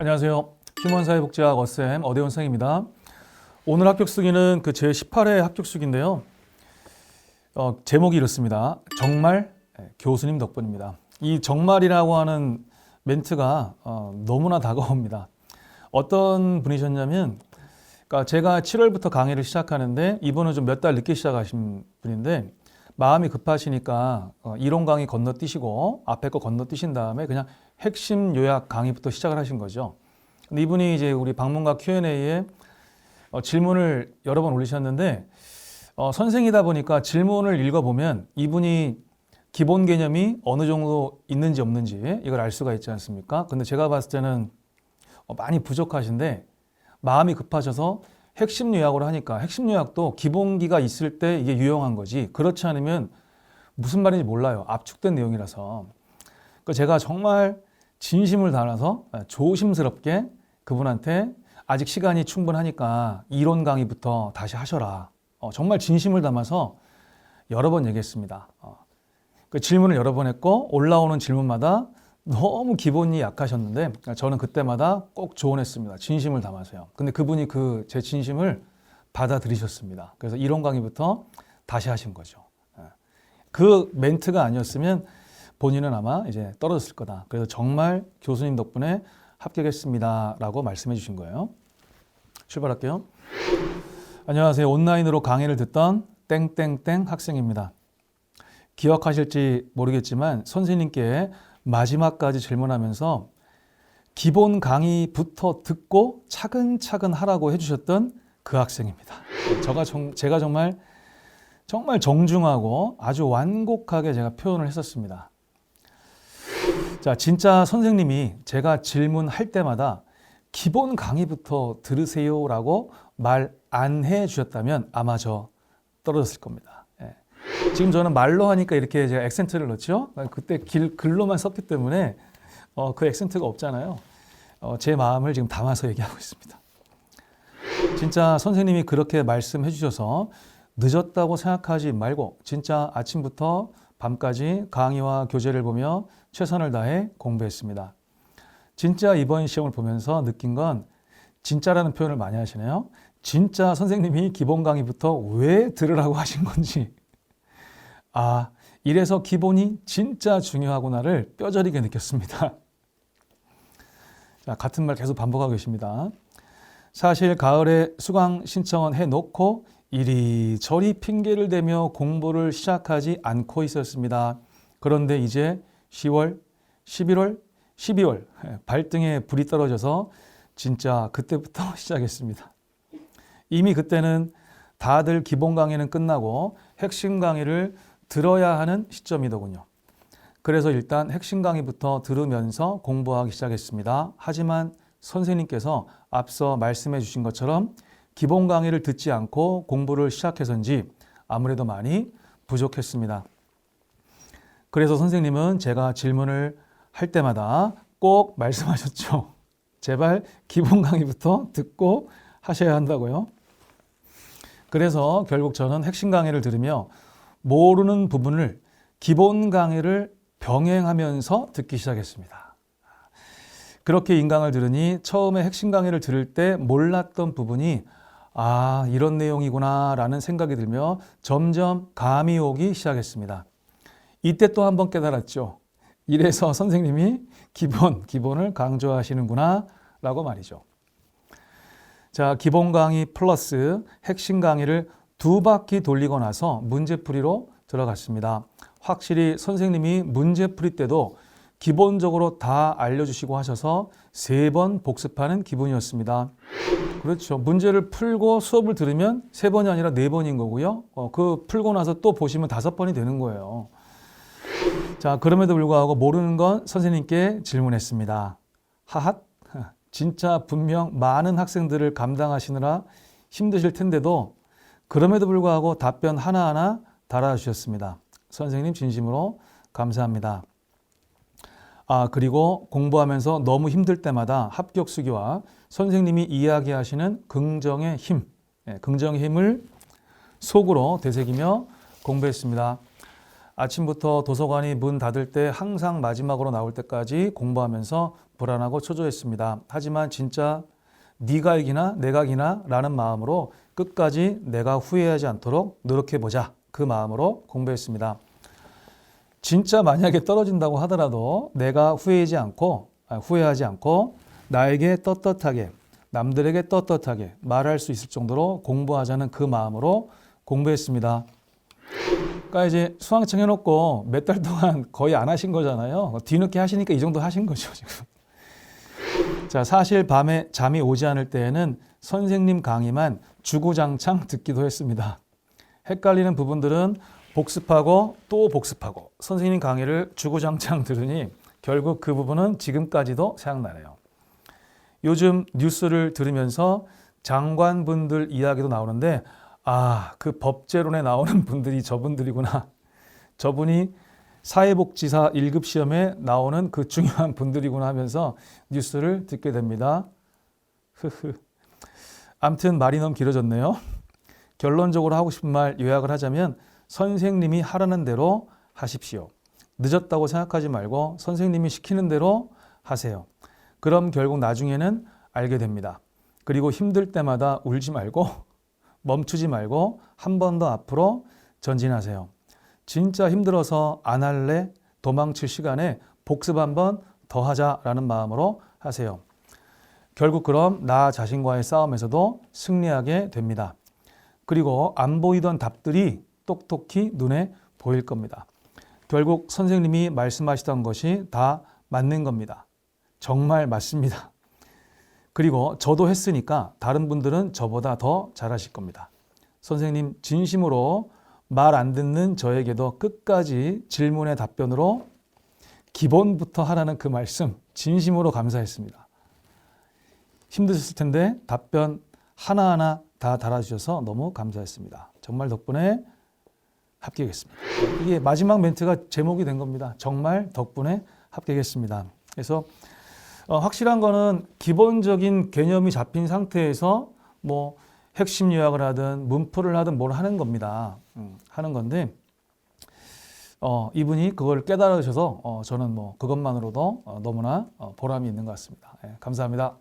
안녕하세요. 휴먼사회복지학 어쌤 어대원 선생입니다. 오늘 합격수기는 그 제18회 합격수기인데요. 제목이 이렇습니다. 정말 교수님 덕분입니다. 이 정말이라고 하는 멘트가 너무나 다가옵니다. 어떤 분이셨냐면, 그러니까 제가 7월부터 강의를 시작하는데 이분은 좀 몇 달 늦게 시작하신 분인데 마음이 급하시니까 이론 강의 건너뛰시고 앞에 거 건너뛰신 다음에 그냥 핵심 요약 강의부터 시작을 하신 거죠. 근데 이분이 이제 우리 방문과 Q&A에 질문을 여러 번 올리셨는데 선생이다 보니까 질문을 읽어보면 이분이 기본 개념이 어느 정도 있는지 없는지 이걸 알 수가 있지 않습니까? 근데 제가 봤을 때는 많이 부족하신데 마음이 급하셔서 핵심 요약으로 하니까 핵심 요약도 기본기가 있을 때 이게 유용한 거지, 그렇지 않으면 무슨 말인지 몰라요. 압축된 내용이라서. 그러니까 제가 정말 진심을 담아서 조심스럽게 그분한테 아직 시간이 충분하니까 이론 강의부터 다시 하셔라. 정말 진심을 담아서 여러 번 얘기했습니다. 그 질문을 여러 번 했고 올라오는 질문마다 너무 기본이 약하셨는데 저는 그때마다 꼭 조언했습니다. 진심을 담아서요. 근데 그분이 제 진심을 받아들이셨습니다. 그래서 이론 강의부터 다시 하신 거죠. 그 멘트가 아니었으면 본인은 아마 이제 떨어졌을 거다. 그래서 정말 교수님 덕분에 합격했습니다 라고 말씀해 주신 거예요. 출발할게요. 안녕하세요. 온라인으로 강의를 듣던 땡땡땡 학생입니다. 기억하실지 모르겠지만 선생님께 마지막까지 질문하면서 기본 강의부터 듣고 차근차근 하라고 해주셨던 그 학생입니다. 제가 정말 정중하고 아주 완곡하게 제가 표현을 했었습니다. 자, 진짜 선생님이 제가 질문할 때마다 기본 강의부터 들으세요라고 말 안 해주셨다면 아마 저 떨어졌을 겁니다. 지금 저는 말로 하니까 이렇게 제가 액센트를 넣죠. 그때 글로만 썼기 때문에 그 액센트가 없잖아요. 제 마음을 지금 담아서 얘기하고 있습니다. 진짜 선생님이 그렇게 말씀해 주셔서 늦었다고 생각하지 말고 진짜 아침부터 밤까지 강의와 교재를 보며 최선을 다해 공부했습니다. 진짜 이번 시험을 보면서 느낀 건 진짜라는 표현을 많이 하시네요. 진짜 선생님이 기본 강의부터 왜 들으라고 하신 건지, 이래서 기본이 진짜 중요하구나를 뼈저리게 느꼈습니다. 자, 같은 말 계속 반복하고 계십니다. 사실 가을에 수강 신청은 해놓고 이리저리 핑계를 대며 공부를 시작하지 않고 있었습니다. 그런데 이제 10월, 11월, 12월 발등에 불이 떨어져서 진짜 그때부터 시작했습니다. 이미 그때는 다들 기본 강의는 끝나고 핵심 강의를 들어야 하는 시점이더군요. 그래서 일단 핵심 강의부터 들으면서 공부하기 시작했습니다. 하지만 선생님께서 앞서 말씀해 주신 것처럼 기본 강의를 듣지 않고 공부를 시작해서인지 아무래도 많이 부족했습니다. 그래서 선생님은 제가 질문을 할 때마다 꼭 말씀하셨죠. 제발 기본 강의부터 듣고 하셔야 한다고요. 그래서 결국 저는 핵심 강의를 들으며 모르는 부분을 기본 강의를 병행하면서 듣기 시작했습니다. 그렇게 인강을 들으니 처음에 핵심 강의를 들을 때 몰랐던 부분이 이런 내용이구나 라는 생각이 들며 점점 감이 오기 시작했습니다. 이때 또 한 번 깨달았죠. 이래서 선생님이 기본을 강조하시는구나 라고 말이죠. 자, 기본 강의 플러스 핵심 강의를 2바퀴 돌리고 나서 문제풀이로 들어갔습니다. 확실히 선생님이 문제풀이 때도 기본적으로 다 알려주시고 하셔서 3번 복습하는 기분이었습니다. 그렇죠. 문제를 풀고 수업을 들으면 3번이 아니라 4번인 거고요. 그 풀고 나서 또 보시면 5번이 되는 거예요. 자, 그럼에도 불구하고 모르는 건 선생님께 질문했습니다. 하핫, 진짜 분명 많은 학생들을 감당하시느라 힘드실 텐데도 그럼에도 불구하고 답변 하나하나 달아주셨습니다. 선생님 진심으로 감사합니다. 그리고 공부하면서 너무 힘들 때마다 합격수기와 선생님이 이야기하시는 긍정의 힘을 속으로 되새기며 공부했습니다. 아침부터 도서관이 문 닫을 때 항상 마지막으로 나올 때까지 공부하면서 불안하고 초조했습니다. 하지만 진짜 네가 이기나 내가 이기나 라는 마음으로 끝까지 내가 후회하지 않도록 노력해보자. 그 마음으로 공부했습니다. 진짜 만약에 떨어진다고 하더라도 내가 후회하지 않고 나에게 떳떳하게 남들에게 떳떳하게 말할 수 있을 정도로 공부하자는 그 마음으로 공부했습니다. 그러니까 이제 수강청 해놓고 몇 달 동안 거의 안 하신 거잖아요. 뒤늦게 하시니까 이 정도 하신 거죠, 지금. 자, 사실 밤에 잠이 오지 않을 때에는 선생님 강의만 주구장창 듣기도 했습니다. 헷갈리는 부분들은 복습하고 또 복습하고 선생님 강의를 주구장창 들으니 결국 그 부분은 지금까지도 생각나네요. 요즘 뉴스를 들으면서 장관분들 이야기도 나오는데 그 법제론에 나오는 분들이 저분들이구나. 저분이 사회복지사 1급 시험에 나오는 그 중요한 분들이구나 하면서 뉴스를 듣게 됩니다. 아무튼 말이 너무 길어졌네요. 결론적으로 하고 싶은 말 요약을 하자면 선생님이 하라는 대로 하십시오. 늦었다고 생각하지 말고 선생님이 시키는 대로 하세요. 그럼 결국 나중에는 알게 됩니다. 그리고 힘들 때마다 울지 말고 멈추지 말고 한 번 더 앞으로 전진하세요. 진짜 힘들어서 안 할래 도망칠 시간에 복습 한 번 더 하자라는 마음으로 하세요. 결국 그럼 나 자신과의 싸움에서도 승리하게 됩니다. 그리고 안 보이던 답들이 똑똑히 눈에 보일 겁니다. 결국 선생님이 말씀하시던 것이 다 맞는 겁니다. 정말 맞습니다. 그리고 저도 했으니까 다른 분들은 저보다 더 잘하실 겁니다. 선생님 진심으로 말 안 듣는 저에게도 끝까지 질문의 답변으로 기본부터 하라는 그 말씀 진심으로 감사했습니다. 힘드셨을 텐데 답변 하나하나 다 달아주셔서 너무 감사했습니다. 정말 덕분에 합격했습니다. 이게 마지막 멘트가 제목이 된 겁니다. 정말 덕분에 합격했습니다. 그래서 확실한 거는 기본적인 개념이 잡힌 상태에서 뭐 핵심 요약을 하든 문풀을 하든 뭘 하는 겁니다. 하는 건데 이분이 그걸 깨달으셔서 저는 뭐 그것만으로도 너무나 보람이 있는 것 같습니다. 감사합니다.